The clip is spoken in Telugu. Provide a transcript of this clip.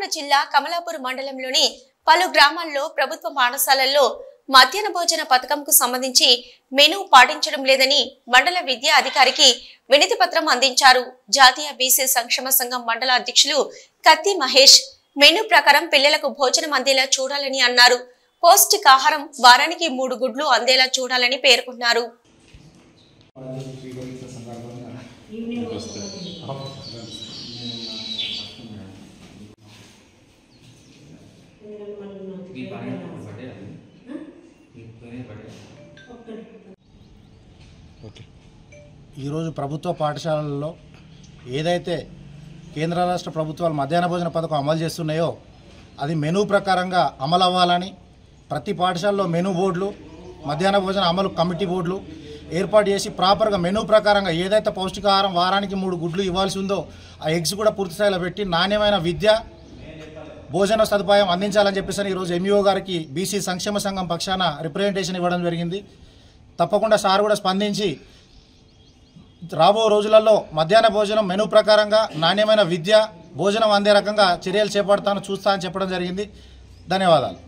నల్గొండ జిల్లా కమలాపూర్ మండలంలోని పలు గ్రామాల్లో ప్రభుత్వ పాఠశాలల్లో మధ్యాహ్న భోజన పథకంకు సంబంధించి మెనూ పాటించడం లేదని మండల విద్యా అధికారికి వినతి పత్రం అందించారు. జాతీయ బీసీ సంక్షేమ సంఘం మండల అధ్యక్షులు కత్తి మహేష్ మెనూ ప్రకారం పిల్లలకు భోజనం అందేలా చూడాలని అన్నారు. పౌష్టికాహారం వారానికి 3 గుడ్లు అందేలా చూడాలని పేర్కొన్నారు. ఈరోజు ప్రభుత్వ పాఠశాలల్లో ఏదైతే కేంద్ర రాష్ట్ర ప్రభుత్వాలు మధ్యాహ్న భోజన పథకం అమలు చేస్తున్నాయో అది మెనూ ప్రకారంగా అమలు అవ్వాలని ప్రతి పాఠశాలలో మెనూ బోర్డులు మధ్యాహ్న భోజన అమలు కమిటీ బోర్డులు ఏర్పాటు చేసి ప్రాపర్గా మెనూ ప్రకారంగా ఏదైతే పౌష్టికాహారం వారానికి 3 గుడ్లు ఇవ్వాల్సి ఉందో ఆ ఎగ్స్ కూడా పూర్తి స్థాయిలో పెట్టి నాణ్యమైన విద్య భోజన సదుపాయం అందించాలని చెప్పేసి ఈరోజు ఎంఈఓ గారికి బీసీ సంక్షేమ సంఘం పక్షాన రిప్రజెంటేషన్ ఇవ్వడం జరిగింది. తప్పకుండా సార్ కూడా స్పందించి రాబో రోజులలో మధ్యాహ్న భోజనం మెనూ ప్రకారంగా నాణ్యమైన విద్య భోజనం అందే రకంగా చర్యలు చేపడతాను చూస్తా అని చెప్పడం జరిగింది. ధన్యవాదాలు.